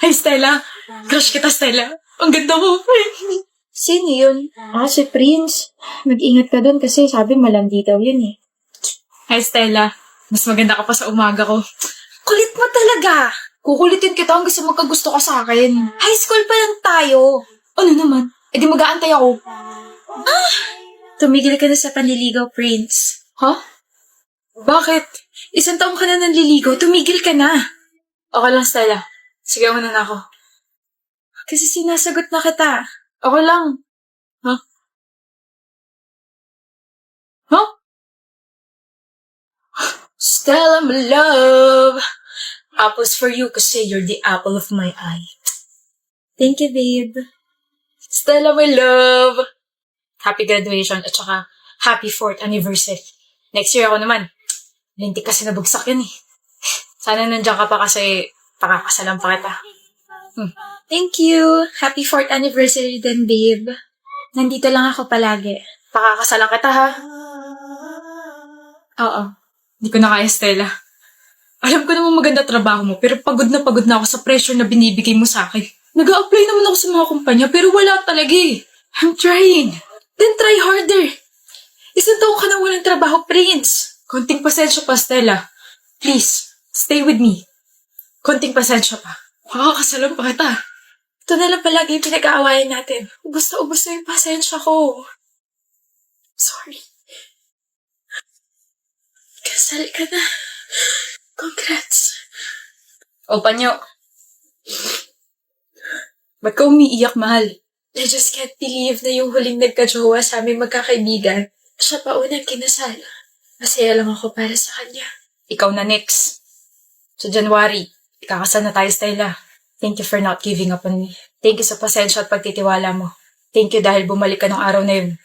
Hi, Stella. Crush kita, Stella. Ang ganda mo. Sino yun? Si Prince. Mag-ingat ka dun kasi sabi malandi daw yun eh. Hi, Stella. Mas maganda ka pa sa umaga ko. Kulit mo talaga! Kukulitin kita hanggang sa magkagusto ka sa akin. High school pa lang tayo. Ano naman? E di mag-aantay ako. Tumigil ka na sa panliligaw, Prince. Ha? Bakit? 1 taon ka na nanliligaw, tumigil ka na. Okay lang, Stella. Sige, una na ako. Kasi sinasagot na kita. Okay lang. Ha? Huh? Stella, my love. Apples for you kasi you're the apple of my eye. Thank you, babe. Stella, my love. Happy graduation at saka happy 4th anniversary. Next year ako naman. Lintik kasi nabugsak yun eh. Sana nandiyan ka pa kasi pakakasalan pa kita. Thank you. Happy 4th anniversary din, babe. Nandito lang ako palagi. Pakakasalan kita ha. Oo. Hindi ko na kaya, Stella. Alam ko namang maganda trabaho mo, pero pagod na ako sa pressure na binibigay mo sa akin. Nag-a-apply naman ako sa mga kumpanya, pero wala talaga eh. I'm trying. Then try harder. 1 taon ka na walang trabaho, Prince. Konting pasensya pa, Stella. Please, stay with me. Konting pasensya pa. Makakasalan pa kita. Ito na lang palagi yung pinag-aawayan natin. Ubus na yung pasensya ko. Sorry. Kasal ka na. Congrats. O, Panyo. Ba't ka umiiyak, mahal? I just can't believe na yung huling nagka-jowa sa aming magkakaibigan, siya pa unang kinasal. Masaya lang ako para sa kanya. Ikaw na next. Sa January, ikakasal na tayo, Stella. Thank you for not giving up on me. Thank you sa pasensya at pagtitiwala mo. Thank you dahil bumalik ka ng araw na yun.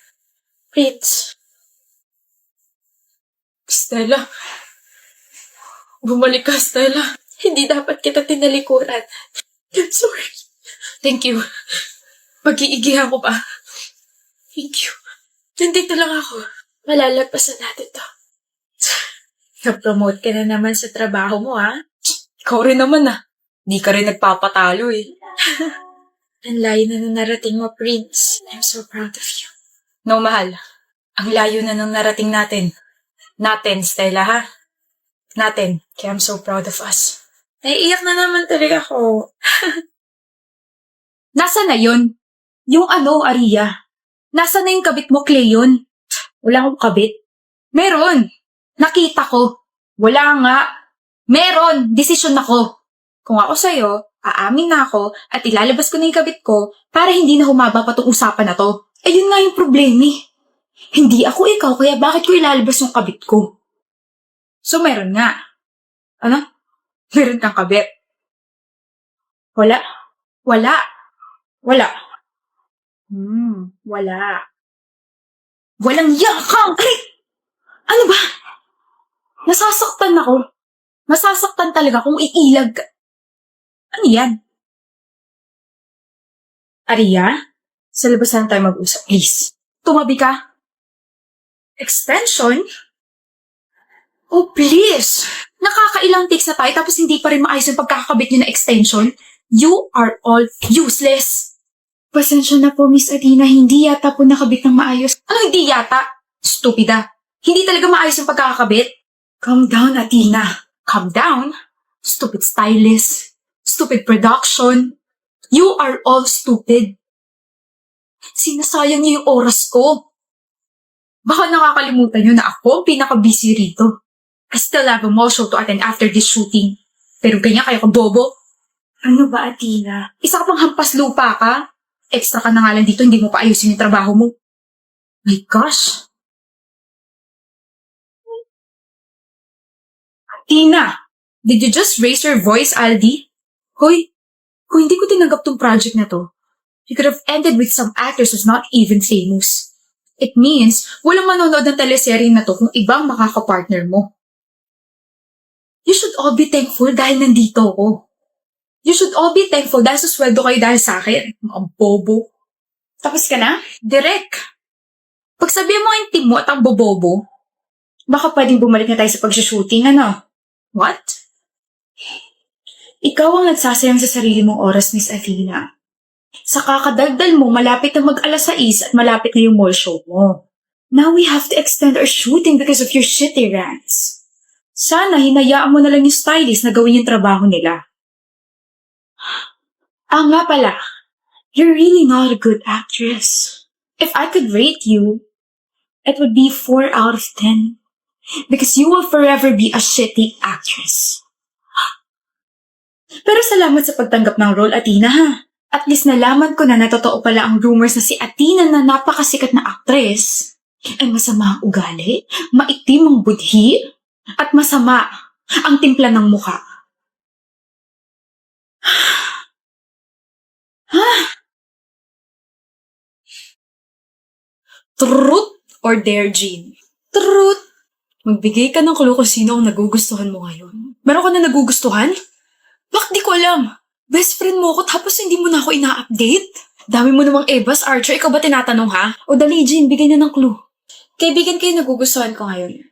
Prince. Stella. Bumalik ka, Stella. Hindi dapat kita tinalikuran. I'm sorry. Thank you. Pag-iigihan ko pa. Thank you. Nandito lang ako. Malalagpasan natin to. Na-promote ka na naman sa trabaho mo, ha? Ikaw rin naman Di ka rin nagpapatalo eh. Ang layo na narating mo, Prince. I'm so proud of you. No, mahal. Ang layo na nang narating natin. Natin, Stella, ha? Natin. Kaya I'm so proud of us. Naiiyak na naman talaga ako. Nasaan na yun? Yung Aria? Nasaan na yung kabit mo, Cleon? Wala akong kabit. Meron. Nakita ko. Wala nga. Meron. Desisyon ako. Kung ako sa'yo, aamin na ako at ilalabas ko na yung kabit ko para hindi na humaba pa tong usapan na to. Yun nga yung problema eh. Hindi ako ikaw, kaya bakit ko ilalabas yung kabit ko? So, meron nga. Ano? Meron kang kabit? Wala. Wala. Wala. Wala. Walang yakang! Ay! Ano ba? Nasasaktan ako. Masasaktan talaga kung iilag ka. Ano yan? Aria? Sa labas na tayo mag-usap, please. Tumabi ka. Extension? Oh, please! Nakakailang takes na tayo tapos hindi pa rin maayos yung pagkakabit niyo na extension. You are all useless. Pasensya na po, Miss Adina. Hindi yata po nakabit ng maayos. Ano hindi yata? Stupida. Hindi talaga maayos yung pagkakabit. Calm down, Adina. Calm down? Stupid stylist. Stupid production. You are all stupid. Sinasayang niyo yung oras ko. Baka nakakalimutan niyo na ako ang pinaka-busy rito. I still have a mall show to attend after this shooting. Pero ganyan kayo kabobo. Ano ba, Adina? Isa ka pang hampas lupa ka. Extra ka na nga lang dito, hindi mo pa ayusin yung trabaho mo. My gosh. Tina, did you just raise your voice, Aldi? Hoy, kung hindi ko tinanggap tong project na to, you could have ended with some actors who's not even famous. It means, walang manonood ng teleserye na to kung ibang makakapartner mo. You should all be thankful dahil nandito ako. You should all be thankful dahil sa sweldo kayo dahil sa akin. Mga bobo. Tapos ka na? Direk. Pag sabihin mo ang team mo at ang bobobo, baka pwedeng bumalik na tayo sa pag-shooting, ano? what? Ikaw ang nagsasayang sa sarili mong oras, Miss Athena. Sa kakadaldal mo, malapit na mag-alas 6 at malapit na yung mall show mo. Now we have to extend our shooting because of your shitty rants. Sana hinayaan mo na lang yung stylist na gawin yung trabaho nila. Nga pala, you're really not a good actress. If I could rate you, it would be 4 out of 10. Because you will forever be a shitty actress. Pero salamat sa pagtanggap ng role, Athena, ha? At least nalaman ko na totoo pala ang rumors na si Athena na napakasikat na actress ay masama ang ugali, maitim ang budhi, at masama ang timpla ng mukha. Truth or dare, Jean? Truth. Magbigay ka ng clue kung sino ang nagugustuhan mo ngayon. Meron ka na nagugustuhan? Bakit di ko alam? Best friend mo ako tapos hindi mo na ako ina-update? Dami mo namang Evas, Archer. Ikaw ba tinatanong, ha? O dali, Jean, bigay na ng clue. Kaibigan kayo nagugustuhan ko ngayon.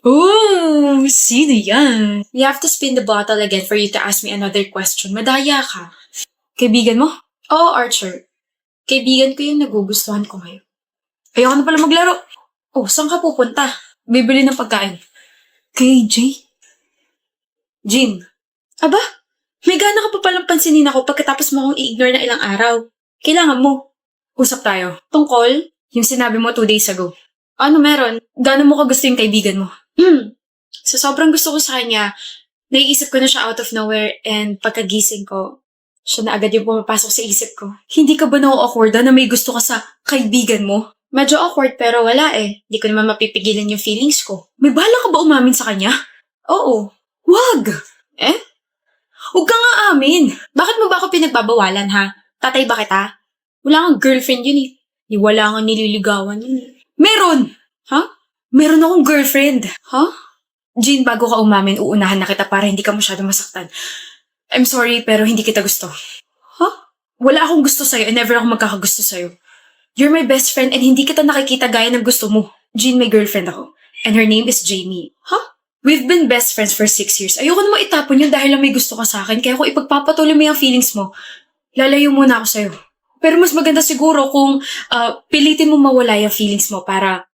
Oh, sino yan? You have to spin the bottle again for you to ask me another question. Madaya ka. Kaibigan mo? Oo, Archer. Kaibigan ko yung nagugustuhan ko ngayon. Ayoko na pala maglaro. Oh, saan ka pupunta? Bibili ng pagkain. Kay Jay? Jean. Aba, may gana ka pa palang pansinin ako pagkatapos mo akong i-ignore na ilang araw. Kailangan mo. Usap tayo. Tungkol? Yung sinabi mo 2 days ago. Ano meron? Gano'n mo kagusto yung kaibigan mo? So sobrang gusto ko sa kanya, naiisip ko na siya out of nowhere and pagkagising ko, siya na agad yung pumapasok sa isip ko. Hindi ka ba na-awkward na may gusto ka sa kaibigan mo? Medyo awkward pero wala eh. Di ko naman mapipigilan yung feelings ko. May bala ka ba umamin sa kanya? Oo. Wag! Eh? Huwag ka nga amin! Bakit mo ba ako pinagbabawalan ha? Tatay ba kita? Wala kang girlfriend yun eh. Wala kang nililigawan yun eh. Meron! Ha? Meron akong girlfriend. Ha? Jean, bago ka umamin, uunahan na kita para hindi ka masyado masaktan. I'm sorry, pero hindi kita gusto. Ha? Wala akong gusto sa'yo and never ako magkakagusto sa'yo. You're my best friend and hindi kita nakikita gaya ng gusto mo. Jean, may girlfriend ako. And her name is Jamie. Ha? We've been best friends for 6 years. Ayoko namang itapon yun dahil lang may gusto ka sa akin. Kaya kung ipagpapatuloy mo yung feelings mo, lalayo muna ako sa'yo. Pero mas maganda siguro kung pilitin mo mawala yung feelings mo para...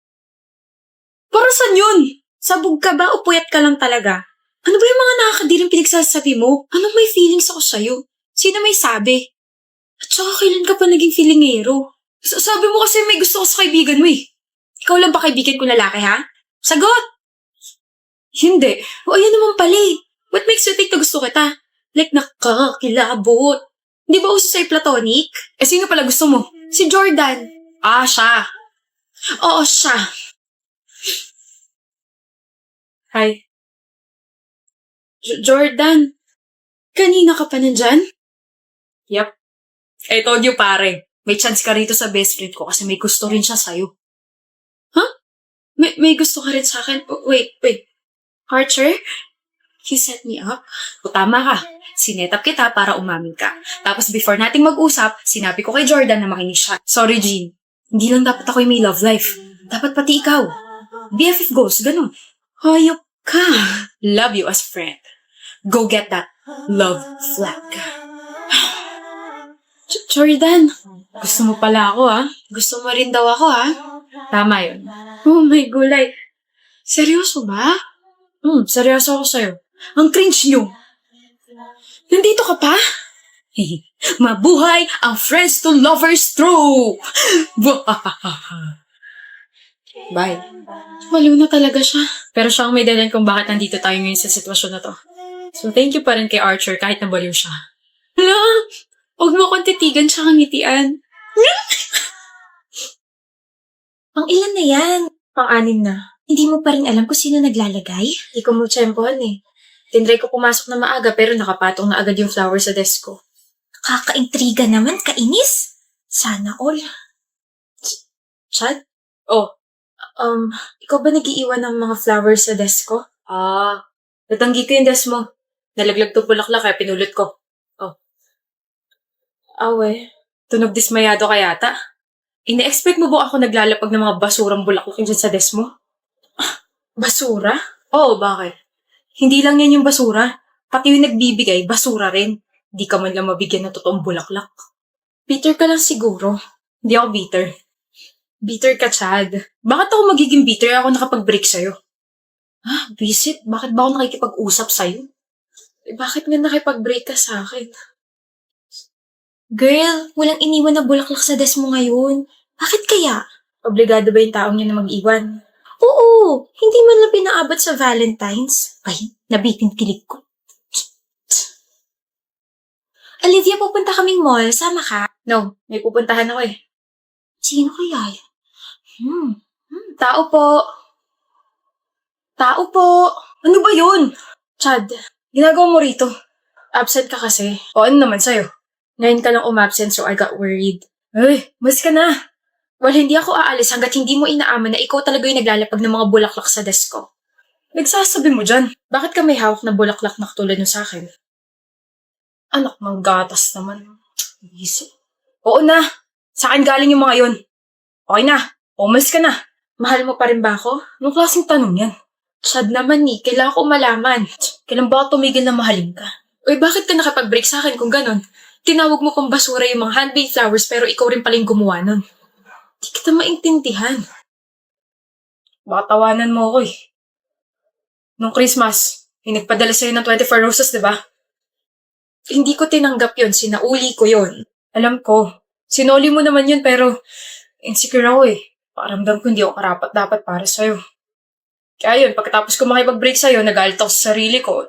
Para saan yun? Sabog ka ba o puyat ka lang talaga? Ano ba yung mga nakakadirang pinagsasabi mo? Anong may feelings ako sa'yo? Sino may sabi? At saka kailan ka pa naging feelingero? Sabi mo kasi may gusto ko sa kaibigan mo eh. Ikaw lang ba kaibigan ko lalaki ha? Sagot! Hindi. O ayan naman pala eh. What makes you think na gusto kita? Like nakakakilabot. Di ba uso sa'yo platonic? Eh sino pala gusto mo? Si Jordan. Siya. Oo, siya. Hi. Jordan, kanina ka pa nandyan? Yep. I told you pare, may chance ka rito sa best friend ko kasi may gusto rin siya sa'yo. May gusto ka rin sa akin? Oh, wait. Archer? You set me up? O tama ka. Sinetap kita para umamin ka. Tapos before nating mag-usap, sinabi ko kay Jordan na makinig siya. Sorry, Jean. Hindi lang dapat ako yung may love life. Dapat pati ikaw. BFF goals, ganun. Hayop ka. Love you as friend. Go get that love flag. Jordan, Gusto mo pala ako, ha? gusto mo rin daw ako ha? Tama yun. Oh my gulay. Seryoso ba? Seryoso ako sa'yo. Ang cringe nyo. Nandito ka pa? Mabuhay ang friends to lovers true! Bye. Maliw na talaga siya. Pero siya ang may dahilan kung bakit nandito tayo ngayon sa sitwasyon na to. So thank you pa rin kay Archer kahit nabaliw siya. Hala, huwag mo akong titigan siya kang ngitian. Pang ilan na yan? Pang-anim na. Hindi mo pa rin alam kung sino naglalagay? Hindi ko mo tsempohan eh. Tinry ko pumasok na maaga pero nakapatong na agad yung flower sa desk ko. Kakaintriga naman, kainis. Sana all. Chad? Oh. Ikaw ba nagiiwan ng mga flowers sa desk ko? Natanggi ko yung desk mo. Nalaglag to bulaklak kaya pinulot ko. Awe. Tunog dismayado ka yata. Ina-expect mo ba ako naglalapag ng mga basurang bulaklak dyan sa desk mo? Basura? Oo, bakit? Hindi lang yan yung basura. Pati yung nagbibigay, basura rin. Di ka man lang mabigyan ng totoong bulaklak. Bitter ka lang siguro. Hindi ako bitter. Bitter ka, Chad. Bakit ako magiging bitter ako nakapag-break sa'yo? Visit, bakit ba ako nakikipag-usap sa'yo? Bakit nga nakipag-break ka sa akin? Girl, walang iniwan na bulaklak sa desk mo ngayon. Bakit kaya? Obligado ba yung taong yun na mag-iwan? Oo, hindi man lang pinaabot sa Valentine's. Ay, nabitin kilig ko. Olivia, pupunta kaming mall. Sama ka? No, may pupuntahan ako eh. Sino kaya yan? Tao po. Tao po. Ano ba yun? Chad, Ginagawa mo rito. absent ka kasi. O ano naman sa'yo? Ngayon ka lang umabsent so I got worried. Ay, mas ka na. Well, hindi ako aalis hanggat hindi mo inaaman na ikaw talaga yung naglalapag ng mga bulaklak sa desk ko. Nagsasabi mo dyan. Bakit ka may hawak na bulaklak na katulad nun sa akin? Anak ng gatas naman. Easy. Oo na. Sa akin galing yung mga yun. Okay na. Umalis ka na. Mahal mo pa rin ba ako? Anong klaseng tanong yan? Chad naman kailangan ko malaman. Kailan ba ako tumigil na mahalin ka? Uy, bakit ka nakapag-break sa akin kung ganon? Tinawag mo pang basura yung mga handmade flowers pero ikaw rin pala yung gumawa nun. Di kita maintindihan. Baka tawanan mo ako eh. Nung Christmas, yung nagpadala sa'yo ng 24 roses, di ba? Hindi ko tinanggap yun, sinauli ko yun. Alam ko. Sinoli mo naman yun pero insecure ako eh. Pakiramdam ko hindi ako karapat dapat para sa'yo. Kaya yun, pagkatapos ko makipag-break sa'yo, nagalit ako sa sarili ko.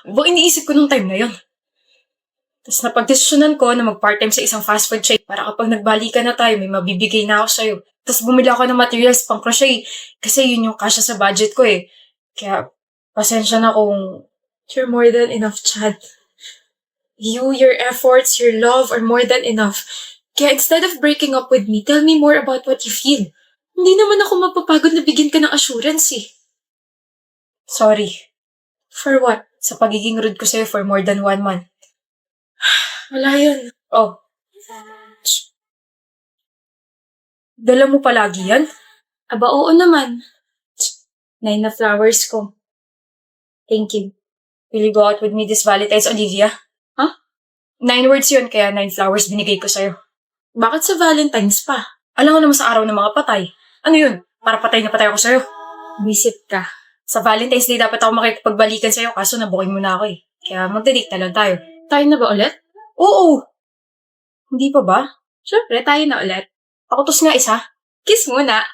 Baka iniisip ko nung time na yun. Tapos napagdesisyonan ko na mag-part-time sa isang fast food chain para kapag nagbalikan na tayo, may mabibigay na ako sa'yo. Tapos bumili ako ng materials pang crochet kasi yun yung kasya sa budget ko eh. Kaya pasensya na kung You're more than enough, Chad. You, your efforts, your love are more than enough. Kaya instead of breaking up with me, tell me more about what you feel. Hindi naman ako mapapagod na bigyan ka ng assurance eh. sorry For what? sa pagiging rude ko sa'yo for more than 1 month. Wala yun. Oh. Dala mo palagi yan? Aba, oo naman. 9 na flowers ko. Thank you. Will you go out with me this Valentine's, Olivia? Huh? 9 words yun, kaya 9 flowers binigay ko sa'yo. Bakit sa Valentine's pa? Alam mo naman sa araw ng mga patay. Ano yun? Para patay na patay ako sa'yo. Visit ka. Sa Valentine's Day dapat ako makikipagbalikan sa'yo kaso nabuking mo na ako eh. Kaya magdedate na lang tayo. Tayo na ba ulit? Oo! Hindi pa ba? Siyempre, tayo na ulit. Pakutos nga isa. Kiss muna.